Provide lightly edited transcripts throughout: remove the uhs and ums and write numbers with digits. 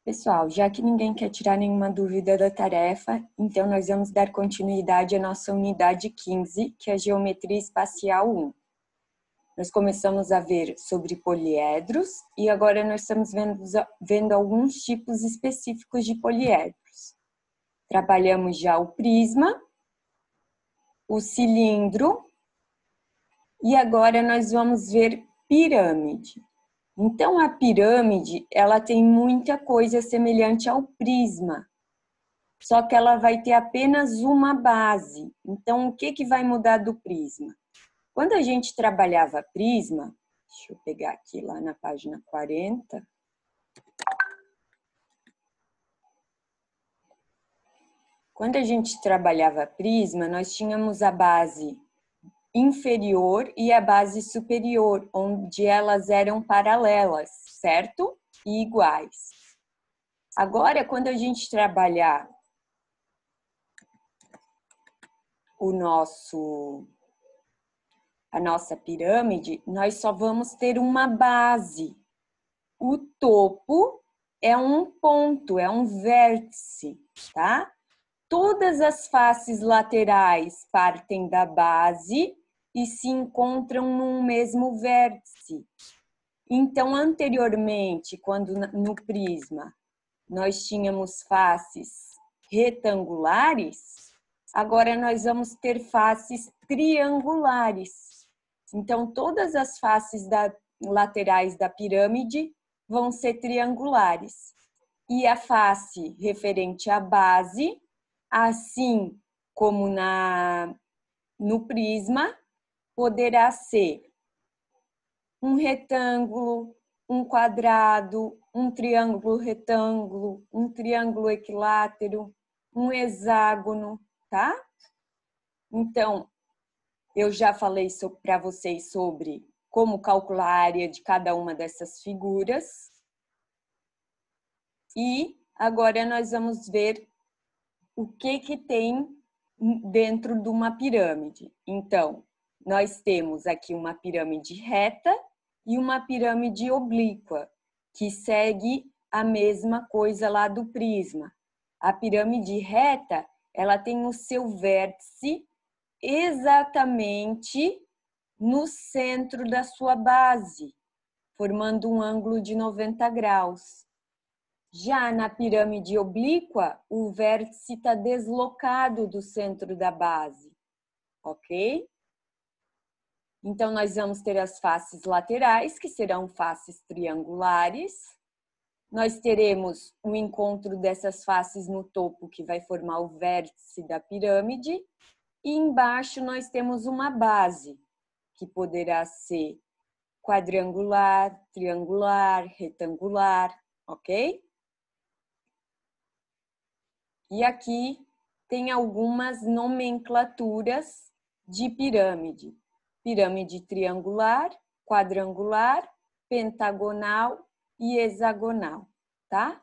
Pessoal, já que ninguém quer tirar nenhuma dúvida da tarefa, então nós vamos dar continuidade à nossa unidade 15, que é a Geometria Espacial 1. Nós começamos a ver sobre poliedros e agora nós estamos vendo alguns tipos específicos de poliedros. Trabalhamos já o prisma, o cilindro e agora nós vamos ver pirâmide. Então, a pirâmide, ela tem muita coisa semelhante ao prisma, só que ela vai ter apenas uma base. Então, o que vai mudar do prisma? Quando a gente trabalhava prisma, deixa eu pegar aqui lá na página 40. Quando a gente trabalhava prisma, nós tínhamos a base inferior e a base superior, onde elas eram paralelas, certo? E iguais. Agora, quando a gente trabalhar a nossa pirâmide, nós só vamos ter uma base. O topo é um ponto, é um vértice, tá? Todas as faces laterais partem da base e se encontram num mesmo vértice. Então, anteriormente, quando no prisma nós tínhamos faces retangulares, agora nós vamos ter faces triangulares. Então, todas as faces laterais da pirâmide vão ser triangulares. E a face referente à base, assim como no prisma, poderá ser um retângulo, um quadrado, um triângulo retângulo, um triângulo equilátero, um hexágono, tá? Então, eu já falei para vocês sobre como calcular a área de cada uma dessas figuras. E agora nós vamos ver o que tem dentro de uma pirâmide. Então, nós temos aqui uma pirâmide reta e uma pirâmide oblíqua, que segue a mesma coisa lá do prisma. A pirâmide reta, ela tem o seu vértice exatamente no centro da sua base, formando um ângulo de 90 graus. Já na pirâmide oblíqua, o vértice está deslocado do centro da base, ok? Então, nós vamos ter as faces laterais, que serão faces triangulares. Nós teremos o encontro dessas faces no topo, que vai formar o vértice da pirâmide. E embaixo nós temos uma base, que poderá ser quadrangular, triangular, retangular, ok? E aqui tem algumas nomenclaturas de pirâmide. Pirâmide triangular, quadrangular, pentagonal e hexagonal, tá?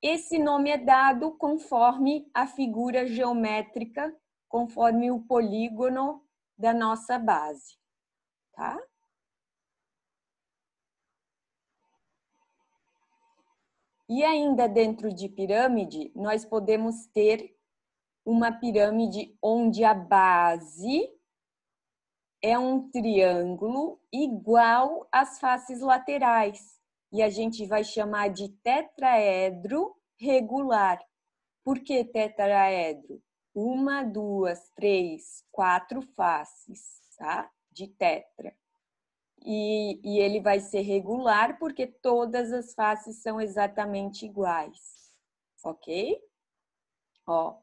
Esse nome é dado conforme a figura geométrica, conforme o polígono da nossa base, tá? E ainda dentro de pirâmide, nós podemos ter uma pirâmide onde a base é um triângulo igual às faces laterais. E a gente vai chamar de tetraedro regular. Por que tetraedro? 1, 2, 3, 4 faces, tá? De tetra. E ele vai ser regular porque todas as faces são exatamente iguais, ok? Ó,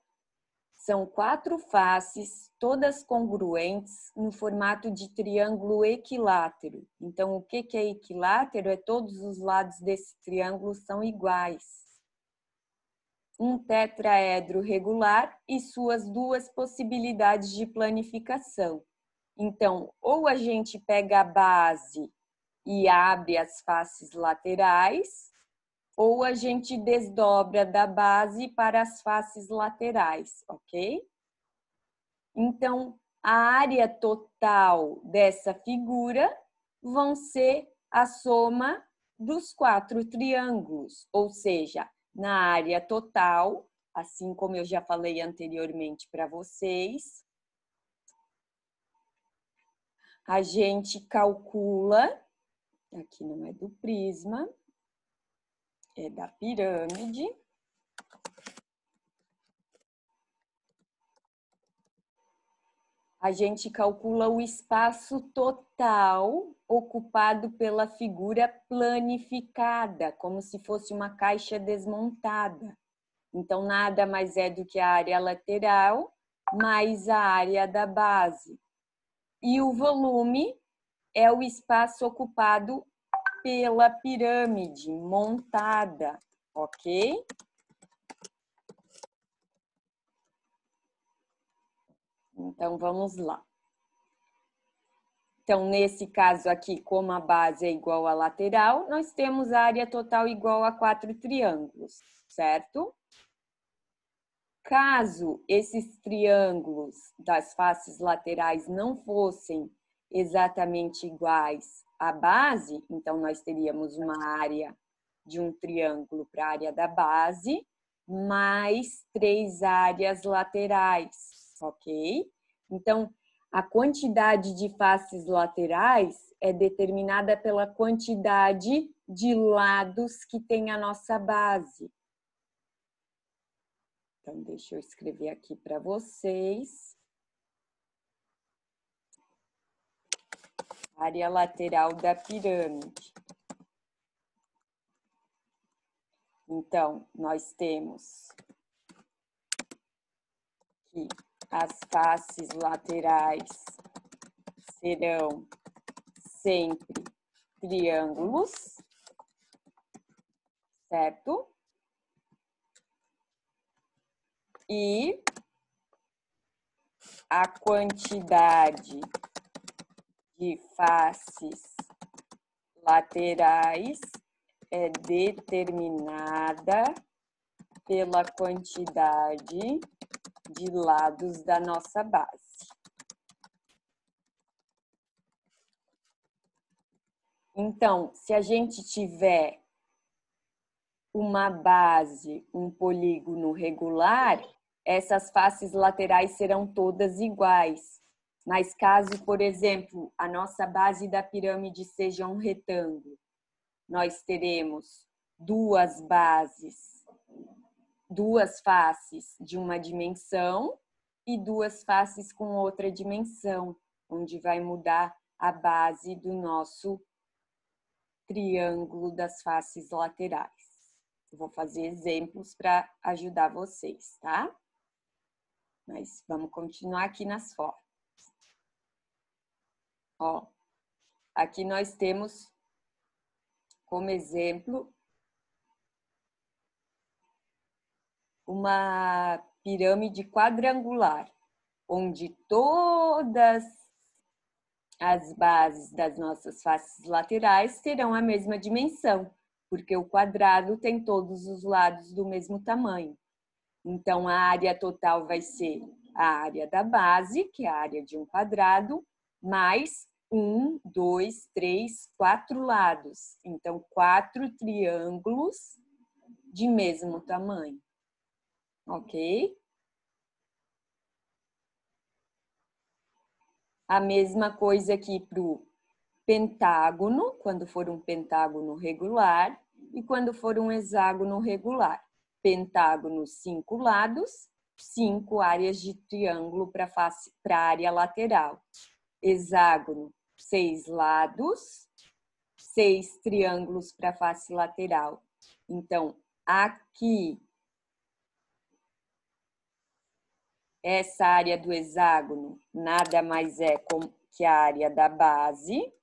são 4 faces, todas congruentes, no formato de triângulo equilátero. Então, o que é equilátero? É todos os lados desse triângulo são iguais. Um tetraedro regular e suas duas possibilidades de planificação. Então, ou a gente pega a base e abre as faces laterais, ou a gente desdobra da base para as faces laterais, ok? Então, a área total dessa figura vão ser a soma dos 4 triângulos, ou seja, na área total, assim como eu já falei anteriormente para vocês. A gente calcula, aqui não é do prisma, é da pirâmide. A gente calcula o espaço total ocupado pela figura planificada, como se fosse uma caixa desmontada. Então, nada mais é do que a área lateral mais a área da base. E o volume é o espaço ocupado pela pirâmide montada, ok? Então, vamos lá. Então, nesse caso aqui, como a base é igual à lateral, nós temos a área total igual a 4 triângulos, certo? Caso esses triângulos das faces laterais não fossem exatamente iguais à base, então nós teríamos uma área de um triângulo para a área da base, mais 3 áreas laterais, ok? Então, a quantidade de faces laterais é determinada pela quantidade de lados que tem a nossa base. Então, deixa eu escrever aqui para vocês. Área lateral da pirâmide. Então, nós temos que as faces laterais serão sempre triângulos, certo? E a quantidade de faces laterais é determinada pela quantidade de lados da nossa base. Então, se a gente tiver uma base, um polígono regular, essas faces laterais serão todas iguais. Mas caso, por exemplo, a nossa base da pirâmide seja um retângulo, nós teremos duas bases, duas faces de uma dimensão e duas faces com outra dimensão, onde vai mudar a base do nosso triângulo das faces laterais. Eu vou fazer exemplos para ajudar vocês, tá? Mas vamos continuar aqui nas formas. Ó, aqui nós temos como exemplo uma pirâmide quadrangular, onde todas as bases das nossas faces laterais terão a mesma dimensão, porque o quadrado tem todos os lados do mesmo tamanho. Então, a área total vai ser a área da base, que é a área de um quadrado, mais 1, 2, 3, 4 lados. Então, 4 triângulos de mesmo tamanho. Ok? A mesma coisa aqui para o pentágono, quando for um pentágono regular, e quando for um hexágono regular. Pentágono, 5 lados, 5 áreas de triângulo para a área lateral. Hexágono, 6 lados, 6 triângulos para a face lateral. Então, aqui, essa área do hexágono nada mais é que a área da base.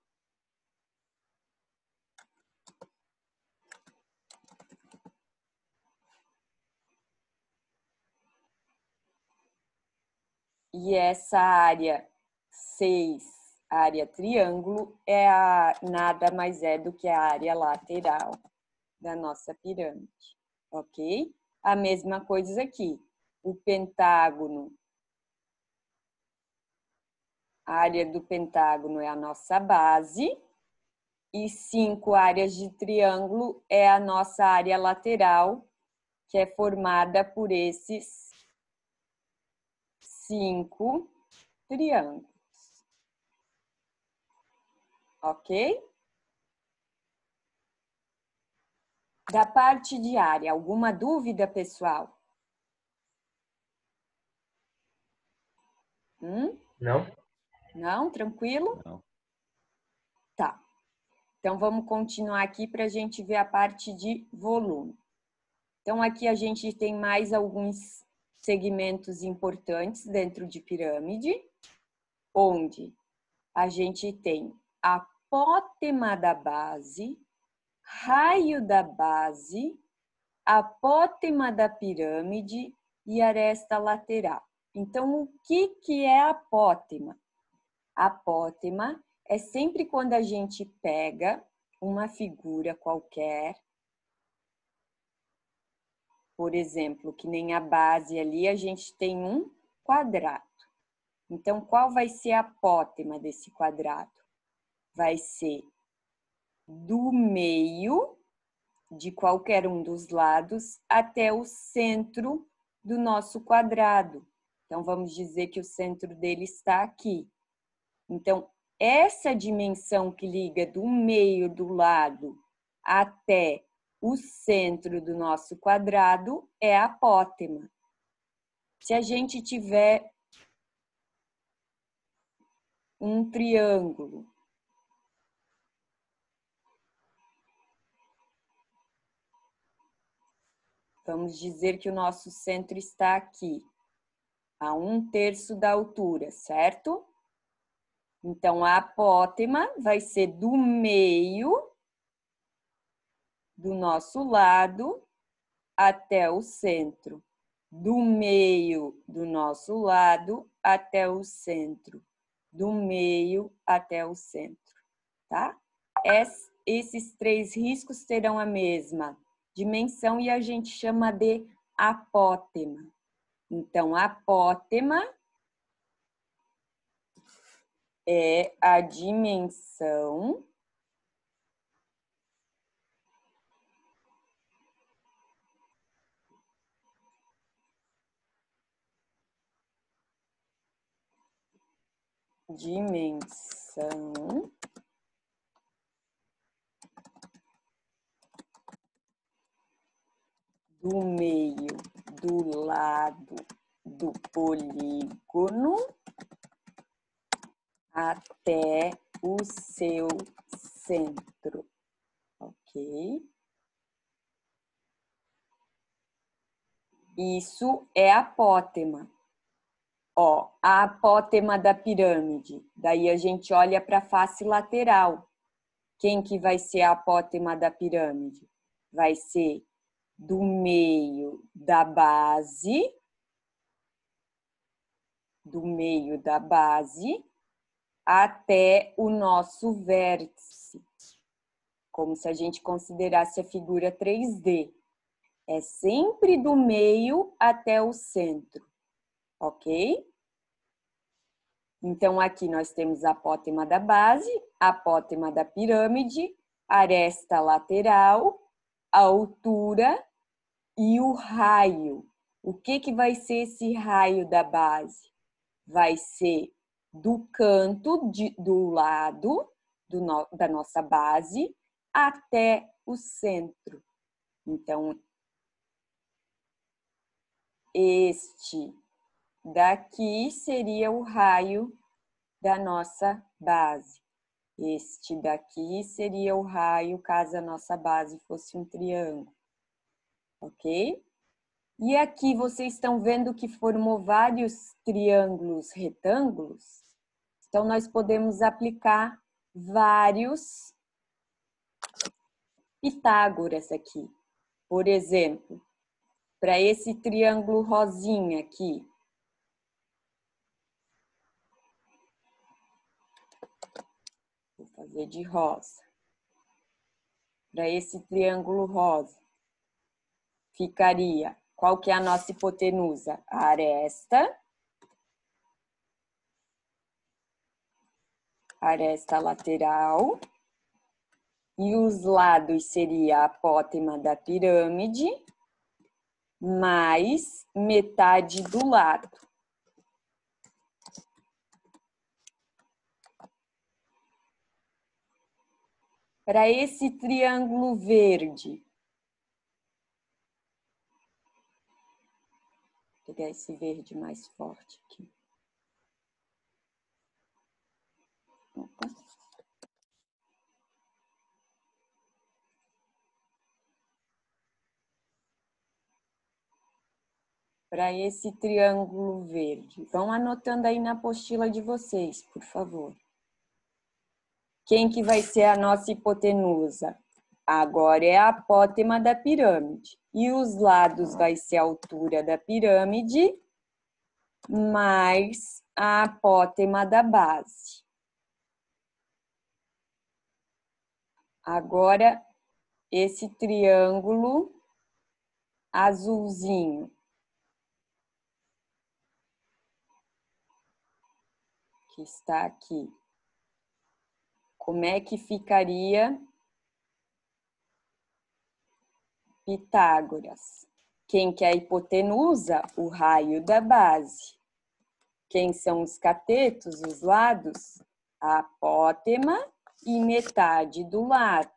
E essa área 6, área triângulo, nada mais é do que a área lateral da nossa pirâmide, ok? A mesma coisa aqui. O pentágono, a área do pentágono é a nossa base e 5 áreas de triângulo é a nossa área lateral que é formada por esses 5 triângulos. Ok? Da parte de área, alguma dúvida, pessoal? Não? Não? Tranquilo? Não. Tá. Então, vamos continuar aqui para a gente ver a parte de volume. Então, aqui a gente tem mais alguns segmentos importantes dentro de pirâmide, onde a gente tem apótema da base, raio da base, apótema da pirâmide e aresta lateral. Então, o que é apótema? Apótema é sempre quando a gente pega uma figura qualquer, por exemplo, que nem a base ali, a gente tem um quadrado. Então, qual vai ser a apótema desse quadrado? Vai ser do meio de qualquer um dos lados até o centro do nosso quadrado. Então, vamos dizer que o centro dele está aqui. Então, essa dimensão que liga do meio do lado até o centro do nosso quadrado é a apótema. Se a gente tiver um triângulo, vamos dizer que o nosso centro está aqui, a 1/3 da altura, certo? Então, a apótema vai ser do meio do nosso lado até o centro. Do meio do nosso lado até o centro. Do meio até o centro, tá? Esses 3 riscos terão a mesma dimensão e a gente chama de apótema. Então, a apótema é a dimensão do meio do lado do polígono até o seu centro, ok? Isso é apótema. Ó, a apótema da pirâmide. Daí a gente olha para a face lateral. Quem que vai ser a apótema da pirâmide? Vai ser do meio da base, até o nosso vértice, como se a gente considerasse a figura 3D. É sempre do meio até o centro, ok? Então, aqui nós temos a apótema da base, a apótema da pirâmide, aresta lateral, a altura e o raio. O que vai ser esse raio da base? Vai ser do canto do lado da nossa base até o centro. Então, este daqui seria o raio da nossa base. Este daqui seria o raio caso a nossa base fosse um triângulo. Ok? E aqui vocês estão vendo que formou vários triângulos retângulos. Então, nós podemos aplicar vários Pitágoras aqui. Por exemplo, para esse triângulo rosinha aqui. Vou fazer de rosa. Para esse triângulo rosa, ficaria, qual que é a nossa hipotenusa? A aresta lateral, e os lados seria a apótema da pirâmide mais metade do lado. Para esse triângulo verde, vou pegar esse verde mais forte aqui. Opa. Para esse triângulo verde. Vão anotando aí na apostila de vocês, por favor. Quem que vai ser a nossa hipotenusa? Agora é a apótema da pirâmide. E os lados vai ser a altura da pirâmide mais a apótema da base. Agora, esse triângulo azulzinho. Que está aqui. Como é que ficaria Pitágoras? Quem que é a hipotenusa? O raio da base. Quem são os catetos, os lados? A apótema e metade do lado.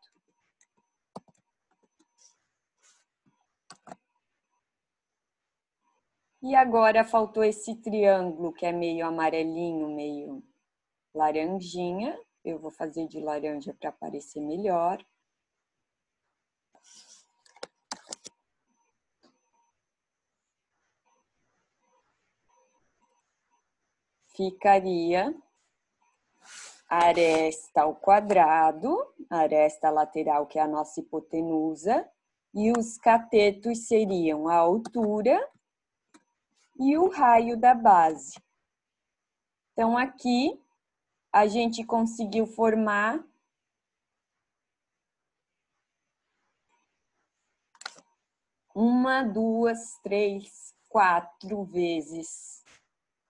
E agora faltou esse triângulo que é meio amarelinho, meio laranjinha. Eu vou fazer de laranja para aparecer melhor. Ficaria a aresta ao quadrado, a aresta lateral, que é a nossa hipotenusa, e os catetos seriam a altura e o raio da base. Então, aqui, a gente conseguiu formar uma, duas, três, quatro vezes,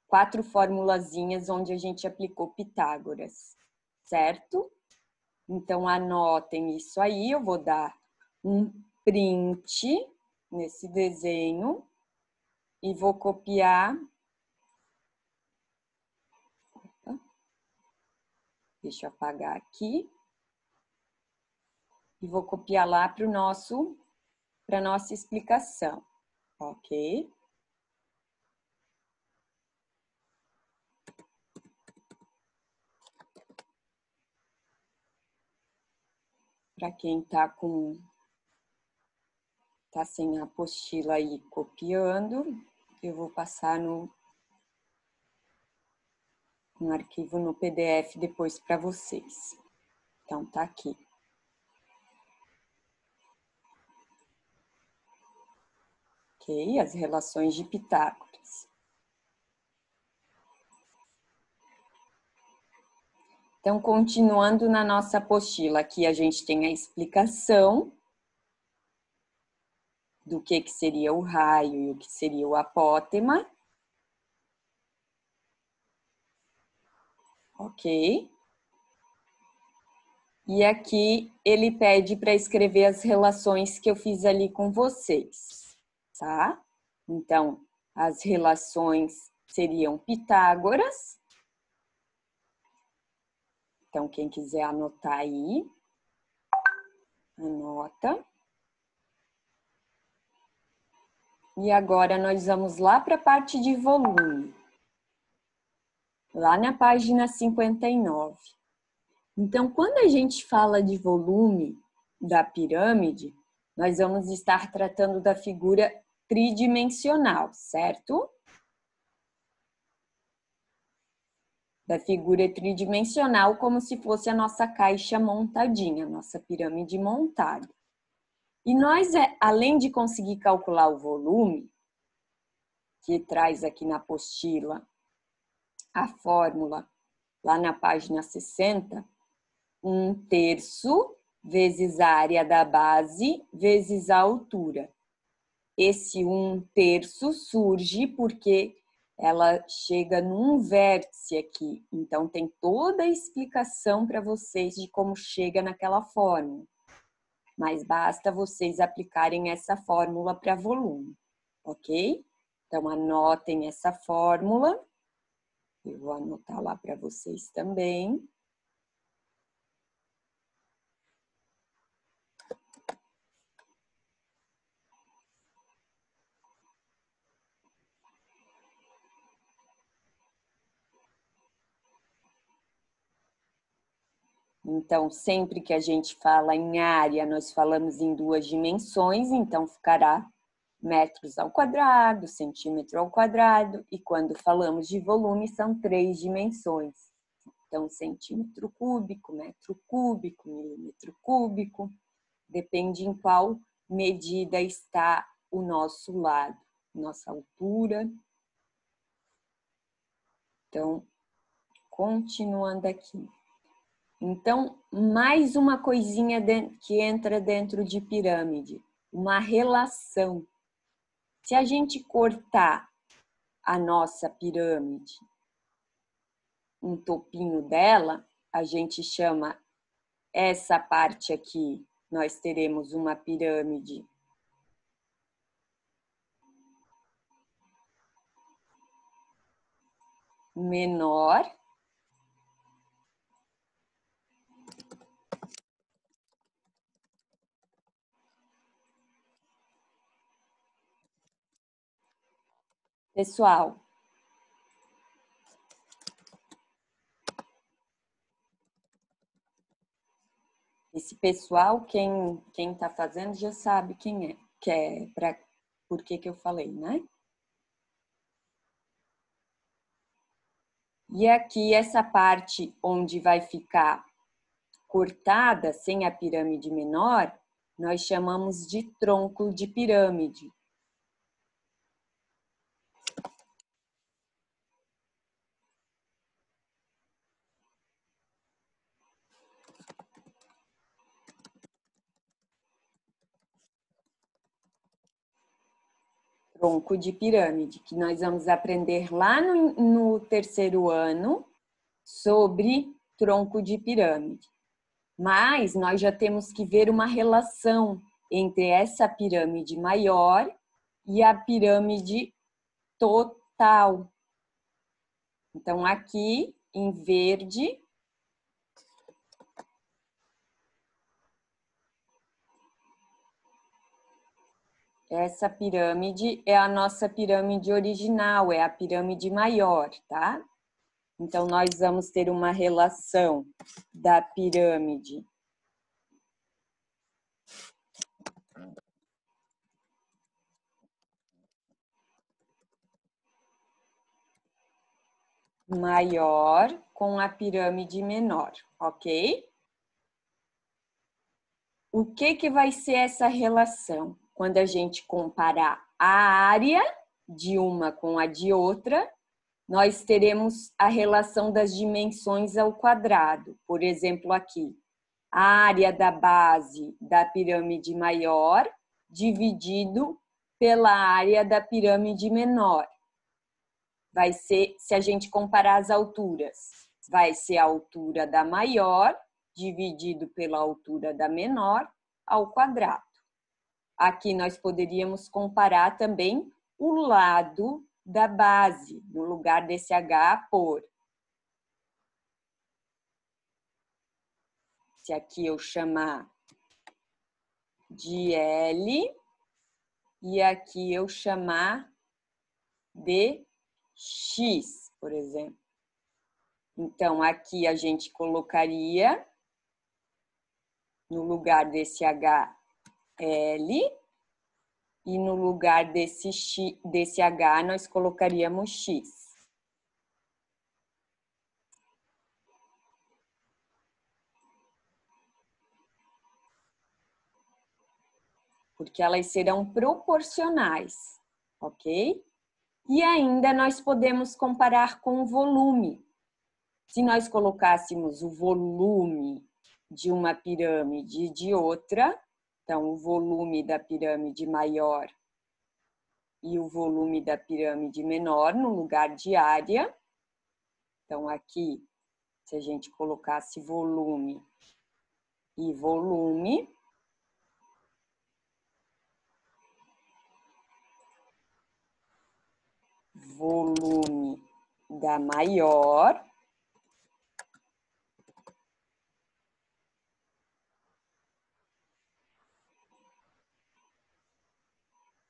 4 formulazinhas onde a gente aplicou Pitágoras, certo? Então, anotem isso aí, eu vou dar um print nesse desenho e vou copiar. Deixa eu apagar aqui. E vou copiar lá para a nossa explicação, ok? Para quem tá sem a apostila aí copiando, eu vou passar um arquivo no PDF depois para vocês. Então, tá aqui. Ok? As relações de Pitágoras. Então, continuando na nossa apostila, aqui a gente tem a explicação do que seria o raio e o que seria o apótema. Ok? E aqui ele pede para escrever as relações que eu fiz ali com vocês, tá? Então, as relações seriam Pitágoras. Então, quem quiser anotar aí, anota. E agora nós vamos lá para a parte de volume. Lá na página 59. Então, quando a gente fala de volume da pirâmide, nós vamos estar tratando da figura tridimensional, certo? Da figura tridimensional, como se fosse a nossa caixa montadinha, a nossa pirâmide montada. E nós, além de conseguir calcular o volume, que traz aqui na apostila a fórmula, lá na página 60, 1/3 vezes a área da base vezes a altura. Esse 1/3 surge porque ela chega num vértice aqui. Então, tem toda a explicação para vocês de como chega naquela fórmula. Mas basta vocês aplicarem essa fórmula para volume. ok? Então, anotem essa fórmula. Eu vou anotar lá para vocês também. Então, sempre que a gente fala em área, nós falamos em 2 dimensões, então ficará metros ao quadrado, centímetro ao quadrado, e quando falamos de volume, são 3 dimensões. Então, centímetro cúbico, metro cúbico, milímetro cúbico, depende em qual medida está o nosso lado, nossa altura. Então, continuando aqui. Então, mais uma coisinha que entra dentro de pirâmide, uma relação. Se a gente cortar a nossa pirâmide, um topinho dela, a gente chama essa parte aqui, nós teremos uma pirâmide menor. Pessoal, esse pessoal, quem está fazendo já sabe quem é, por que eu falei, né? E aqui, essa parte onde vai ficar cortada, sem a pirâmide menor, nós chamamos de tronco de pirâmide. Tronco de pirâmide, que nós vamos aprender lá no terceiro ano sobre tronco de pirâmide. Mas nós já temos que ver uma relação entre essa pirâmide maior e a pirâmide total. Então, aqui em verde, essa pirâmide é a nossa pirâmide original, é a pirâmide maior, tá? Então, nós vamos ter uma relação da pirâmide maior com a pirâmide menor, ok? O que vai ser essa relação? Quando a gente comparar a área de uma com a de outra, nós teremos a relação das dimensões ao quadrado. Por exemplo, aqui, a área da base da pirâmide maior dividido pela área da pirâmide menor. Vai ser, se a gente comparar as alturas, vai ser a altura da maior dividido pela altura da menor ao quadrado. Aqui nós poderíamos comparar também o lado da base, no lugar desse H, por. Se aqui eu chamar de L e aqui eu chamar de X, por exemplo. Então, aqui a gente colocaria, no lugar desse H, L, e no lugar desse H, nós colocaríamos X. Porque elas serão proporcionais, ok? E ainda nós podemos comparar com o volume. Se nós colocássemos o volume de uma pirâmide e de outra, então o volume da pirâmide maior e o volume da pirâmide menor no lugar de área. Então aqui, se a gente colocasse volume e volume, volume da maior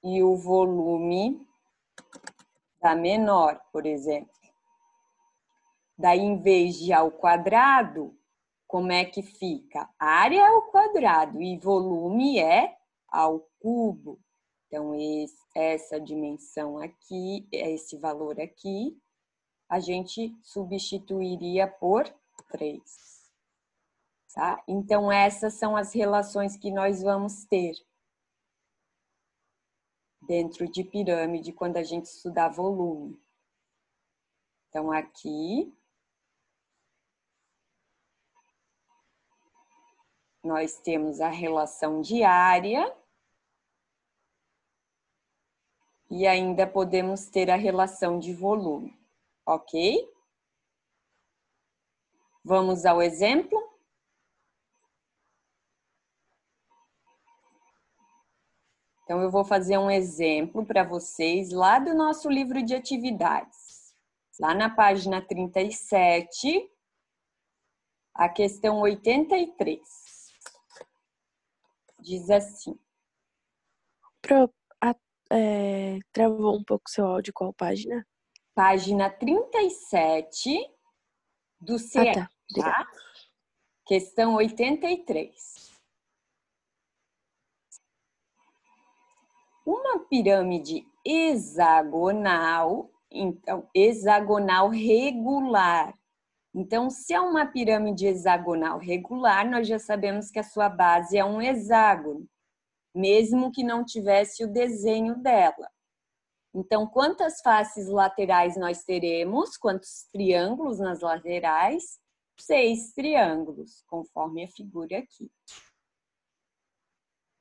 e o volume da menor, por exemplo. Daí, em vez de ao quadrado, como é que fica? Área é ao quadrado e volume é ao cubo. Então, essa dimensão aqui, esse valor aqui, a gente substituiria por 3. Tá? Então, essas são as relações que nós vamos ter dentro de pirâmide quando a gente estudar volume. Então, aqui nós temos a relação de área e ainda podemos ter a relação de volume, ok? Vamos ao exemplo? Então, eu vou fazer um exemplo para vocês lá do nosso livro de atividades. Lá na página 37, a questão 83. Diz assim. Travou um pouco seu áudio, qual página? Página 37 do CE, tá? Questão 83. Uma pirâmide hexagonal, então, hexagonal regular. Então, se é uma pirâmide hexagonal regular, nós já sabemos que a sua base é um hexágono, mesmo que não tivesse o desenho dela. Então, quantas faces laterais nós teremos? Quantos triângulos nas laterais? 6 triângulos, conforme a figura aqui.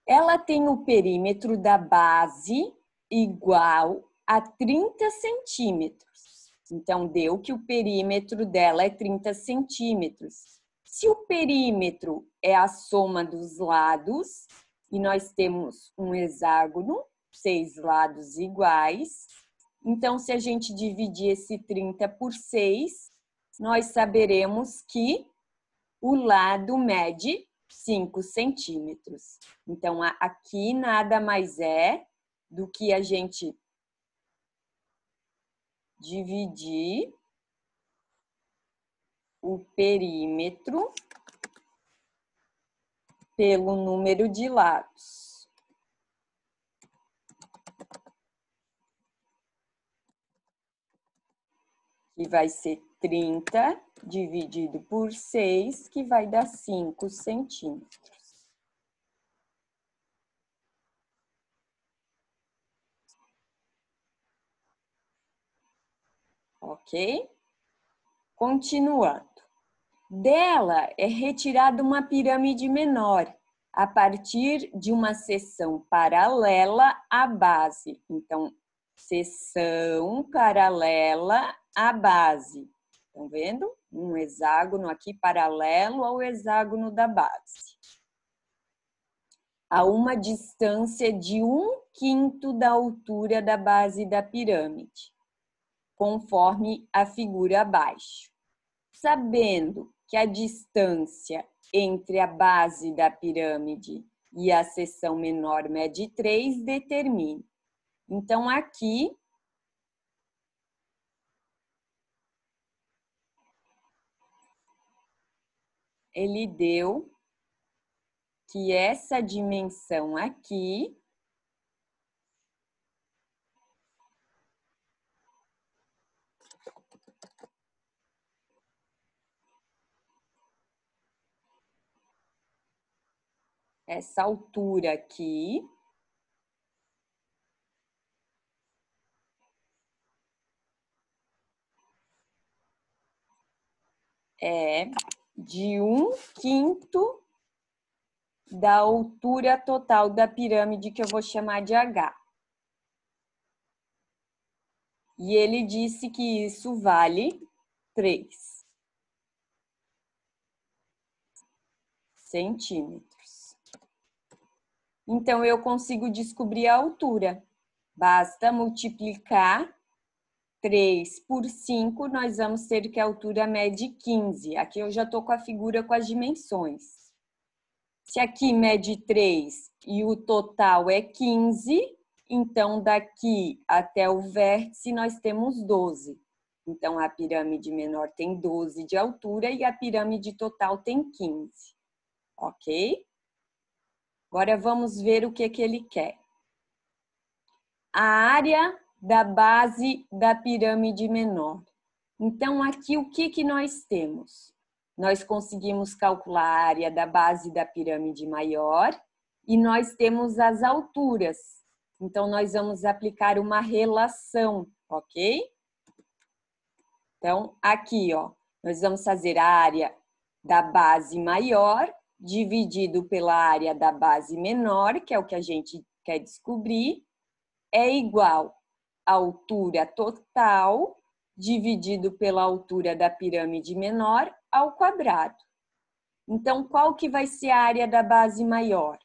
Ela tem o perímetro da base igual a 30 centímetros. Então, deu que o perímetro dela é 30 centímetros. Se o perímetro é a soma dos lados, e nós temos um hexágono, 6 lados iguais, então, se a gente dividir esse 30 por 6, nós saberemos que o lado mede 5 centímetros. Então, aqui nada mais é do que a gente dividir o perímetro pelo número de lados. Que vai ser 30 dividido por 6, que vai dar 5 centímetros. Ok? Continuando. Dela é retirada uma pirâmide menor, a partir de uma seção paralela à base. Então, seção paralela à base. Estão vendo? Um hexágono aqui paralelo ao hexágono da base. A uma distância de 1/5 da altura da base da pirâmide, conforme a figura abaixo. Sabendo que a distância entre a base da pirâmide e a seção menor mede 3, determine. Então, aqui, ele deu que essa dimensão aqui essa altura aqui é de 1/5 da altura total da pirâmide, que eu vou chamar de H. E ele disse que isso vale 3 centímetros. Então, eu consigo descobrir a altura. Basta multiplicar 3 por 5, nós vamos ter que a altura mede 15. Aqui eu já estou com a figura com as dimensões. Se aqui mede 3 e o total é 15, então daqui até o vértice nós temos 12. Então a pirâmide menor tem 12 de altura e a pirâmide total tem 15. Ok? Agora vamos ver o que ele quer. A área da base da pirâmide menor. Então, aqui o que nós temos? Nós conseguimos calcular a área da base da pirâmide maior e nós temos as alturas. Então, nós vamos aplicar uma relação, ok? Então, aqui, ó, nós vamos fazer a área da base maior dividido pela área da base menor, que é o que a gente quer descobrir, é igual à altura total dividido pela altura da pirâmide menor ao quadrado. Então, qual que vai ser a área da base maior?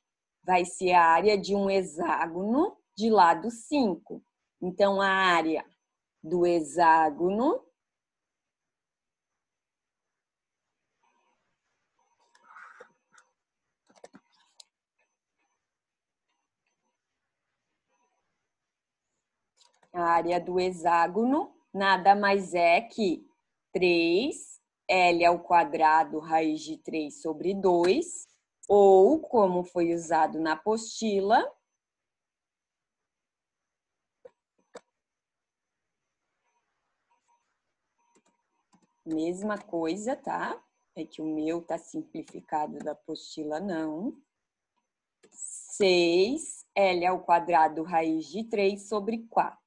Vai ser a área de um hexágono de lado 5. Então, a área do hexágono nada mais é que 3L ao quadrado raiz de 3 sobre 2, ou, como foi usado na apostila, mesma coisa, tá? É que o meu tá simplificado, da apostila não. 6L ao quadrado raiz de 3 sobre 4.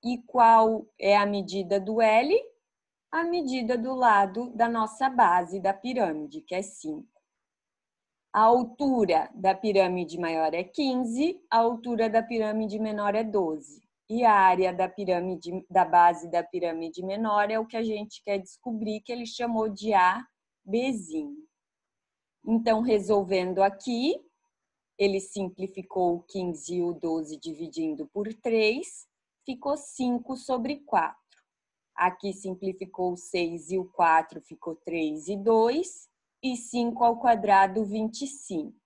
E qual é a medida do L? A medida do lado da nossa base da pirâmide, que é 5. A altura da pirâmide maior é 15, a altura da pirâmide menor é 12. E a área da pirâmide, da base da pirâmide menor é o que a gente quer descobrir, que ele chamou de ABzinho. Então, resolvendo aqui, ele simplificou o 15 e o 12 dividindo por 3, ficou 5 sobre 4. Aqui simplificou o 6 e o 4, ficou 3 e 2. E 5 ao quadrado, 25.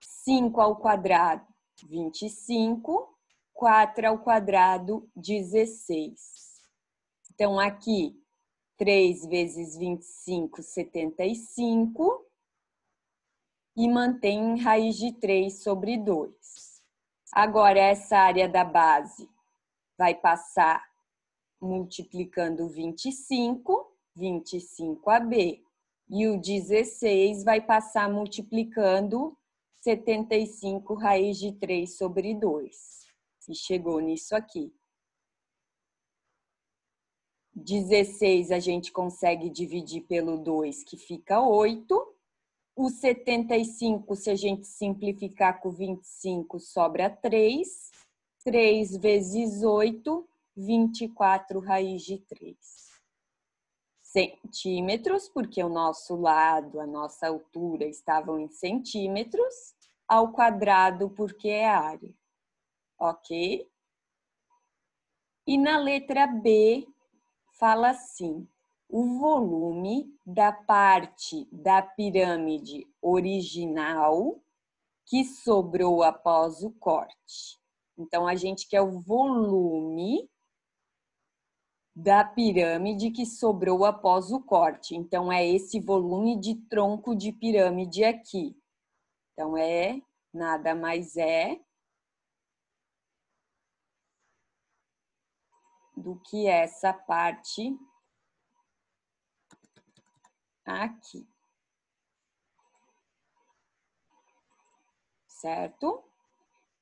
5 ao quadrado, 25. 4 ao quadrado, 16. Então, aqui, 3 vezes 25, 75. E mantém raiz de 3 sobre 2. Agora, essa área da base vai passar multiplicando 25, 25AB. E o 16 vai passar multiplicando 75 raiz de 3 sobre 2. E chegou nisso aqui. 16 a gente consegue dividir pelo 2, que fica 8. O 75, se a gente simplificar com 25, sobra 3. 3 vezes 8, 24 raiz de 3. Centímetros, porque o nosso lado, a nossa altura estavam em centímetros, ao quadrado, porque é área. Ok? E na letra B, fala assim: o volume da parte da pirâmide original que sobrou após o corte. Então, a gente quer o volume da pirâmide que sobrou após o corte. Então, é esse volume de tronco de pirâmide aqui. Então, nada mais é do que essa parte aqui. Certo?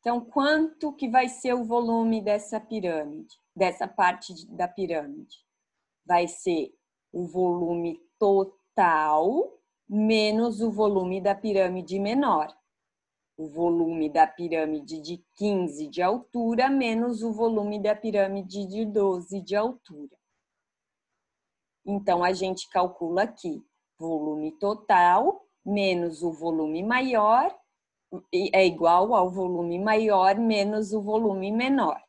Então, quanto que vai ser o volume dessa pirâmide, dessa parte da pirâmide? Vai ser o volume total menos o volume da pirâmide menor. O volume da pirâmide de 15 de altura menos o volume da pirâmide de 12 de altura. Então, a gente calcula aqui, volume total menos o volume maior é igual ao volume maior menos o volume menor.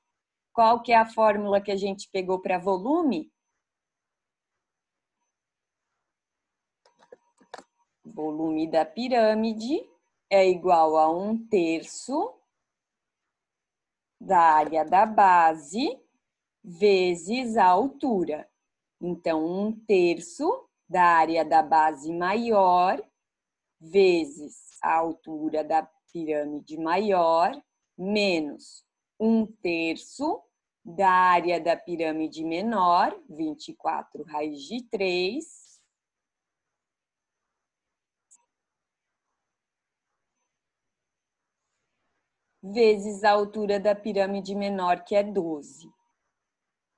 Qual que é a fórmula que a gente pegou para volume? Volume da pirâmide é igual a 1/3 da área da base vezes a altura. Então, 1/3 da área da base maior vezes a altura da pirâmide maior menos 1/3 da área da pirâmide menor, 24 raiz de 3, vezes a altura da pirâmide menor, que é 12.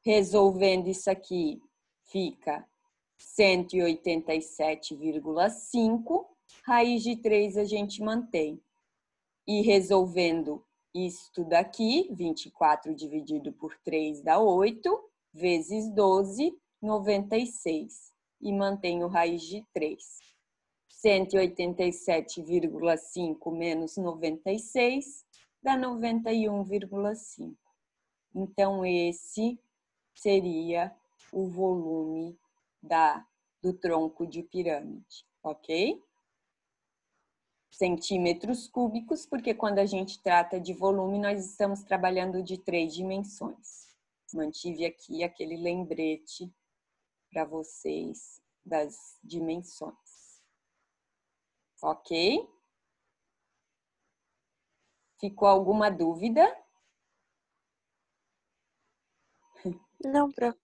Resolvendo isso aqui, fica 187,5. Raiz de 3 a gente mantém. E resolvendo isto daqui, 24 dividido por 3 dá 8, vezes 12, 96. E mantenho raiz de 3. 187,5 menos 96 dá 91,5. Então, esse seria o volume do tronco de pirâmide, ok? Centímetros cúbicos, porque quando a gente trata de volume, nós estamos trabalhando de 3 dimensões. Mantive aqui aquele lembrete para vocês das dimensões. Ok? Ficou alguma dúvida? Não, prof.